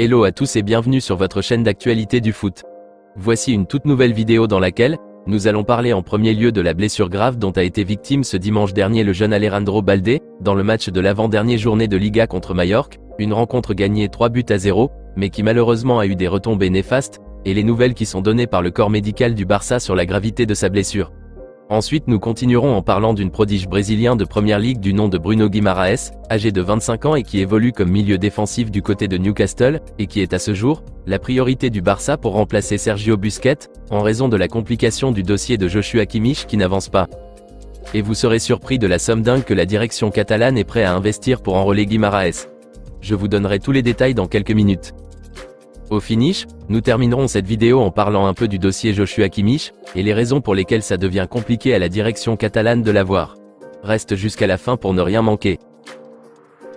Hello à tous et bienvenue sur votre chaîne d'actualité du foot. Voici une toute nouvelle vidéo dans laquelle nous allons parler en premier lieu de la blessure grave dont a été victime ce dimanche dernier le jeune Alejandro Balde, dans le match de l'avant-dernière journée de Liga contre Majorque, une rencontre gagnée 3-0, mais qui malheureusement a eu des retombées néfastes, et les nouvelles qui sont données par le corps médical du Barça sur la gravité de sa blessure. Ensuite nous continuerons en parlant d'une prodige brésilien de première ligue du nom de Bruno Guimaraes, âgé de 25 ans et qui évolue comme milieu défensif du côté de Newcastle, et qui est à ce jour, la priorité du Barça pour remplacer Sergio Busquets, en raison de la complication du dossier de Joshua Kimmich qui n'avance pas. Et vous serez surpris de la somme dingue que la direction catalane est prête à investir pour enrôler Guimaraes. Je vous donnerai tous les détails dans quelques minutes. Au finish, nous terminerons cette vidéo en parlant un peu du dossier Joshua Kimmich, et les raisons pour lesquelles ça devient compliqué à la direction catalane de l'avoir. Reste jusqu'à la fin pour ne rien manquer.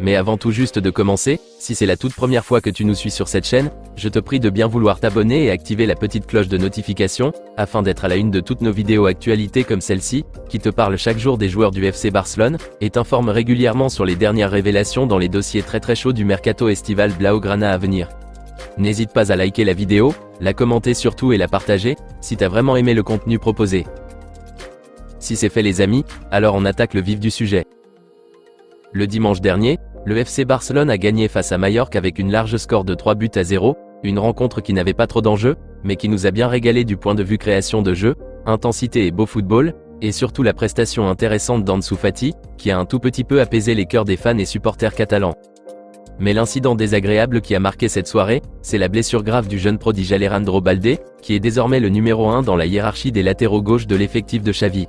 Mais avant tout juste de commencer, si c'est la toute première fois que tu nous suis sur cette chaîne, je te prie de bien vouloir t'abonner et activer la petite cloche de notification, afin d'être à la une de toutes nos vidéos actualités comme celle-ci, qui te parle chaque jour des joueurs du FC Barcelone, et t'informe régulièrement sur les dernières révélations dans les dossiers très chauds du mercato estival Blaugrana à venir. N'hésite pas à liker la vidéo, la commenter surtout et la partager, si t'as vraiment aimé le contenu proposé. Si c'est fait les amis, alors on attaque le vif du sujet. Le dimanche dernier, le FC Barcelone a gagné face à Majorque avec une large score de 3-0, une rencontre qui n'avait pas trop d'enjeux, mais qui nous a bien régalé du point de vue création de jeu, intensité et beau football, et surtout la prestation intéressante d'Ansu Fati, qui a un tout petit peu apaisé les cœurs des fans et supporters catalans. Mais l'incident désagréable qui a marqué cette soirée, c'est la blessure grave du jeune prodige Alejandro Balde, qui est désormais le numéro 1 dans la hiérarchie des latéraux gauche de l'effectif de Xavi.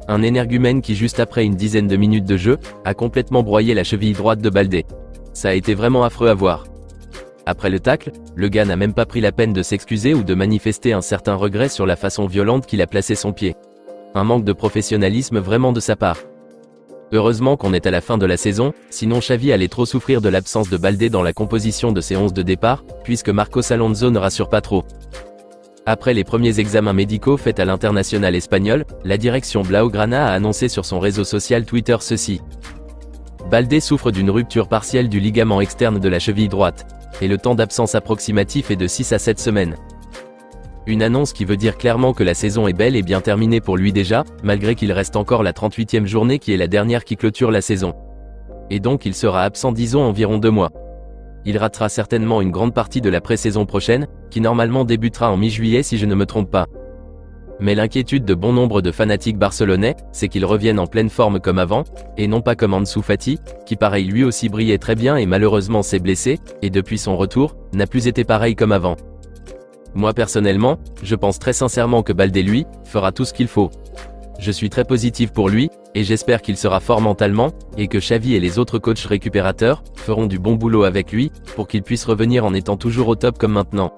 Un énergumène qui juste après une dizaine de minutes de jeu, a complètement broyé la cheville droite de Balde. Ça a été vraiment affreux à voir. Après le tacle, le gars n'a même pas pris la peine de s'excuser ou de manifester un certain regret sur la façon violente qu'il a placé son pied. Un manque de professionnalisme vraiment de sa part. Heureusement qu'on est à la fin de la saison, sinon Xavi allait trop souffrir de l'absence de Balde dans la composition de ses 11 de départ, puisque Marcos Alonso ne rassure pas trop. Après les premiers examens médicaux faits à l'international espagnol, la direction Blaugrana a annoncé sur son réseau social Twitter ceci. Balde souffre d'une rupture partielle du ligament externe de la cheville droite, et le temps d'absence approximatif est de 6 à 7 semaines. Une annonce qui veut dire clairement que la saison est bel et bien terminée pour lui déjà, malgré qu'il reste encore la 38e journée qui est la dernière qui clôture la saison. Et donc il sera absent disons environ 2 mois. Il ratera certainement une grande partie de la pré-saison prochaine, qui normalement débutera en mi-juillet si je ne me trompe pas. Mais l'inquiétude de bon nombre de fanatiques barcelonais, c'est qu'il revienne en pleine forme comme avant, et non pas comme Ansu Fati, qui pareil lui aussi brillait très bien et malheureusement s'est blessé, et depuis son retour, n'a plus été pareil comme avant. Moi personnellement, je pense très sincèrement que Balde lui, fera tout ce qu'il faut. Je suis très positif pour lui, et j'espère qu'il sera fort mentalement, et que Xavi et les autres coachs récupérateurs, feront du bon boulot avec lui, pour qu'il puisse revenir en étant toujours au top comme maintenant.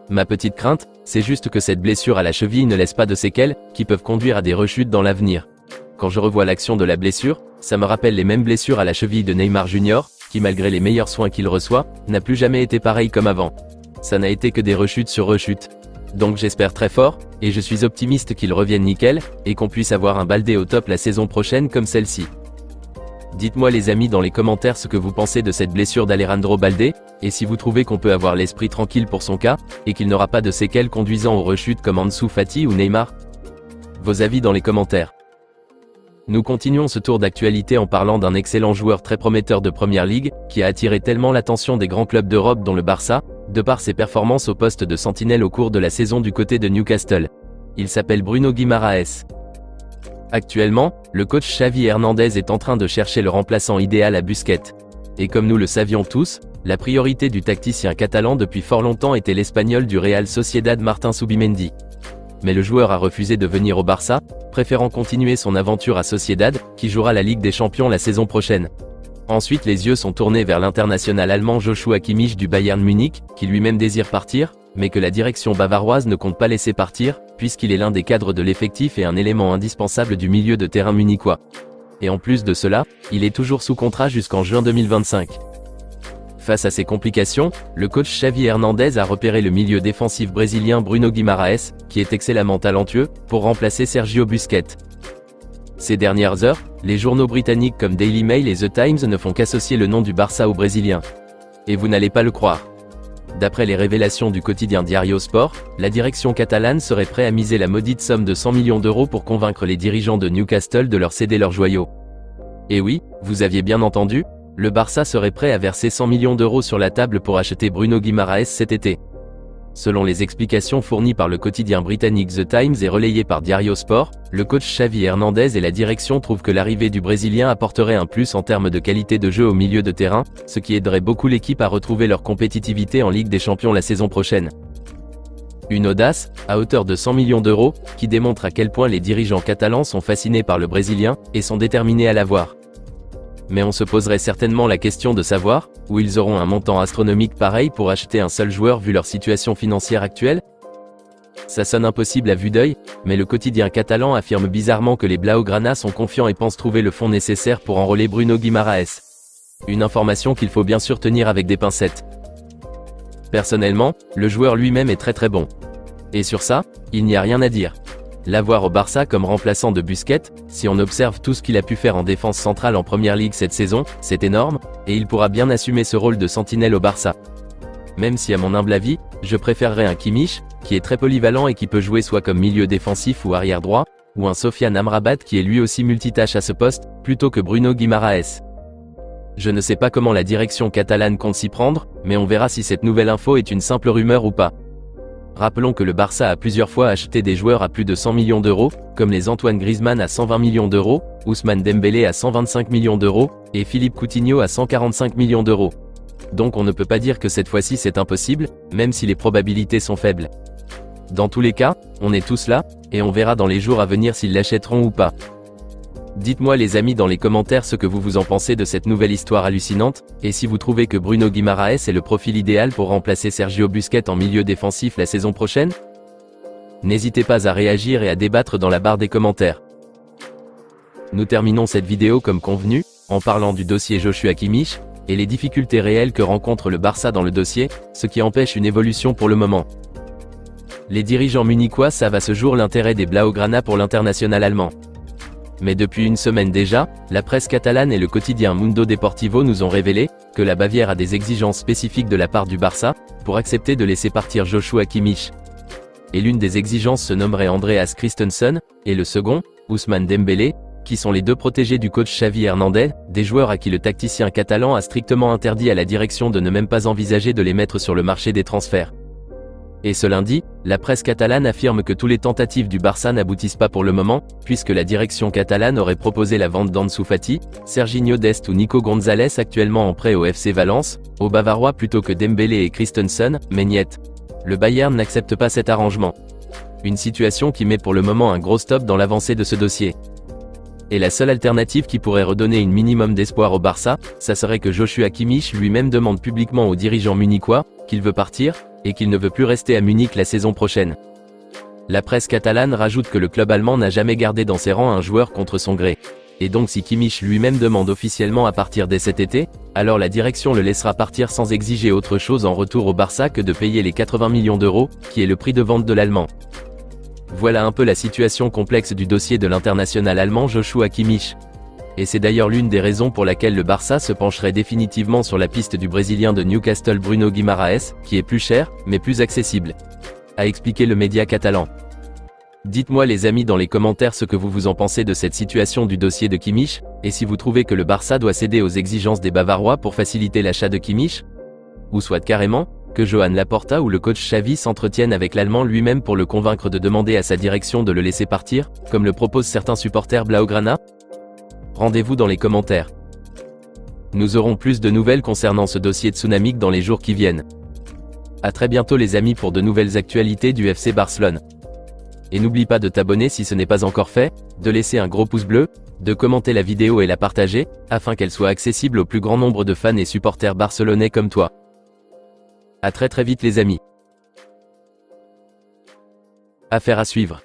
Ma petite crainte, c'est juste que cette blessure à la cheville ne laisse pas de séquelles, qui peuvent conduire à des rechutes dans l'avenir. Quand je revois l'action de la blessure, ça me rappelle les mêmes blessures à la cheville de Neymar Jr, qui malgré les meilleurs soins qu'il reçoit, n'a plus jamais été pareil comme avant. Ça n'a été que des rechutes sur rechutes. Donc j'espère très fort, et je suis optimiste qu'il revienne nickel, et qu'on puisse avoir un Balde au top la saison prochaine comme celle-ci. Dites-moi les amis dans les commentaires ce que vous pensez de cette blessure d'Alejandro Balde, et si vous trouvez qu'on peut avoir l'esprit tranquille pour son cas, et qu'il n'aura pas de séquelles conduisant aux rechutes comme Ansu Fati ou Neymar. Vos avis dans les commentaires. Nous continuons ce tour d'actualité en parlant d'un excellent joueur très prometteur de Première Ligue, qui a attiré tellement l'attention des grands clubs d'Europe dont le Barça, de par ses performances au poste de sentinelle au cours de la saison du côté de Newcastle. Il s'appelle Bruno Guimaraes. Actuellement, le coach Xavi Hernandez est en train de chercher le remplaçant idéal à Busquets. Et comme nous le savions tous, la priorité du tacticien catalan depuis fort longtemps était l'Espagnol du Real Sociedad Martin Zubimendi. Mais le joueur a refusé de venir au Barça, préférant continuer son aventure à Sociedad, qui jouera la Ligue des Champions la saison prochaine. Ensuite les yeux sont tournés vers l'international allemand Joshua Kimmich du Bayern Munich, qui lui-même désire partir, mais que la direction bavaroise ne compte pas laisser partir, puisqu'il est l'un des cadres de l'effectif et un élément indispensable du milieu de terrain munichois. Et en plus de cela, il est toujours sous contrat jusqu'en juin 2025. Face à ces complications, le coach Xavi Hernandez a repéré le milieu défensif brésilien Bruno Guimaraes, qui est excellemment talentueux, pour remplacer Sergio Busquets. Ces dernières heures, les journaux britanniques comme Daily Mail et The Times ne font qu'associer le nom du Barça au Brésilien. Et vous n'allez pas le croire. D'après les révélations du quotidien Diario Sport, la direction catalane serait prête à miser la maudite somme de 100 millions d'euros pour convaincre les dirigeants de Newcastle de leur céder leurs joyaux. Et oui, vous aviez bien entendu, le Barça serait prêt à verser 100 millions d'euros sur la table pour acheter Bruno Guimaraes cet été. Selon les explications fournies par le quotidien britannique The Times et relayées par Diario Sport, le coach Xavi Hernandez et la direction trouvent que l'arrivée du Brésilien apporterait un plus en termes de qualité de jeu au milieu de terrain, ce qui aiderait beaucoup l'équipe à retrouver leur compétitivité en Ligue des Champions la saison prochaine. Une audace, à hauteur de 100 millions d'euros, qui démontre à quel point les dirigeants catalans sont fascinés par le Brésilien, et sont déterminés à l'avoir. Mais on se poserait certainement la question de savoir, où ils auront un montant astronomique pareil pour acheter un seul joueur vu leur situation financière actuelle? Ça sonne impossible à vue d'œil, mais le quotidien catalan affirme bizarrement que les Blaugrana sont confiants et pensent trouver le fonds nécessaire pour enrôler Bruno Guimaraes. Une information qu'il faut bien sûr tenir avec des pincettes. Personnellement, le joueur lui-même est très bon. Et sur ça, il n'y a rien à dire. L'avoir au Barça comme remplaçant de Busquets, si on observe tout ce qu'il a pu faire en défense centrale en Première Ligue cette saison, c'est énorme, et il pourra bien assumer ce rôle de sentinelle au Barça. Même si à mon humble avis, je préférerais un Kimmich, qui est très polyvalent et qui peut jouer soit comme milieu défensif ou arrière droit, ou un Sofiane Amrabat qui est lui aussi multitâche à ce poste, plutôt que Bruno Guimaraes. Je ne sais pas comment la direction catalane compte s'y prendre, mais on verra si cette nouvelle info est une simple rumeur ou pas. Rappelons que le Barça a plusieurs fois acheté des joueurs à plus de 100 millions d'euros, comme les Antoine Griezmann à 120 millions d'euros, Ousmane Dembélé à 125 millions d'euros, et Philippe Coutinho à 145 millions d'euros. Donc on ne peut pas dire que cette fois-ci c'est impossible, même si les probabilités sont faibles. Dans tous les cas, on est tous là, et on verra dans les jours à venir s'ils l'achèteront ou pas. Dites-moi les amis dans les commentaires ce que vous en pensez de cette nouvelle histoire hallucinante, et si vous trouvez que Bruno Guimaraes est le profil idéal pour remplacer Sergio Busquets en milieu défensif la saison prochaine? N'hésitez pas à réagir et à débattre dans la barre des commentaires. Nous terminons cette vidéo comme convenu, en parlant du dossier Joshua Kimmich, et les difficultés réelles que rencontre le Barça dans le dossier, ce qui empêche une évolution pour le moment. Les dirigeants munichois savent à ce jour l'intérêt des Blaugrana pour l'international allemand. Mais depuis une semaine déjà, la presse catalane et le quotidien Mundo Deportivo nous ont révélé que la Bavière a des exigences spécifiques de la part du Barça pour accepter de laisser partir Joshua Kimmich. Et l'une des exigences se nommerait Andreas Christensen, et le second, Ousmane Dembélé, qui sont les deux protégés du coach Xavi Hernandez, des joueurs à qui le tacticien catalan a strictement interdit à la direction de ne même pas envisager de les mettre sur le marché des transferts. Et ce lundi, la presse catalane affirme que tous les tentatives du Barça n'aboutissent pas pour le moment, puisque la direction catalane aurait proposé la vente d'Ansu Fati, Serginho Dest ou Nico Gonzalez actuellement en prêt au FC Valence, aux Bavarois plutôt que Dembélé et Christensen, mais niet. Le Bayern n'accepte pas cet arrangement. Une situation qui met pour le moment un gros stop dans l'avancée de ce dossier. Et la seule alternative qui pourrait redonner une minimum d'espoir au Barça, ça serait que Joshua Kimmich lui-même demande publiquement aux dirigeants munichois qu'il veut partir, et qu'il ne veut plus rester à Munich la saison prochaine. La presse catalane rajoute que le club allemand n'a jamais gardé dans ses rangs un joueur contre son gré. Et donc si Kimmich lui-même demande officiellement à partir dès cet été, alors la direction le laissera partir sans exiger autre chose en retour au Barça que de payer les 80 millions d'euros, qui est le prix de vente de l'Allemand. Voilà un peu la situation complexe du dossier de l'international allemand Joshua Kimmich. Et c'est d'ailleurs l'une des raisons pour laquelle le Barça se pencherait définitivement sur la piste du Brésilien de Newcastle Bruno Guimaraes, qui est plus cher, mais plus accessible. A expliqué le média catalan. Dites-moi les amis dans les commentaires ce que vous en pensez de cette situation du dossier de Kimmich, et si vous trouvez que le Barça doit céder aux exigences des Bavarois pour faciliter l'achat de Kimmich, ou soit carrément, que Joan Laporta ou le coach Xavi s'entretiennent avec l'Allemand lui-même pour le convaincre de demander à sa direction de le laisser partir, comme le proposent certains supporters Blaugrana. Rendez-vous dans les commentaires. Nous aurons plus de nouvelles concernant ce dossier tsunamique dans les jours qui viennent. À très bientôt les amis pour de nouvelles actualités du FC Barcelone. Et n'oublie pas de t'abonner si ce n'est pas encore fait, de laisser un gros pouce bleu, de commenter la vidéo et la partager, afin qu'elle soit accessible au plus grand nombre de fans et supporters barcelonais comme toi. À très vite les amis. Affaire à suivre.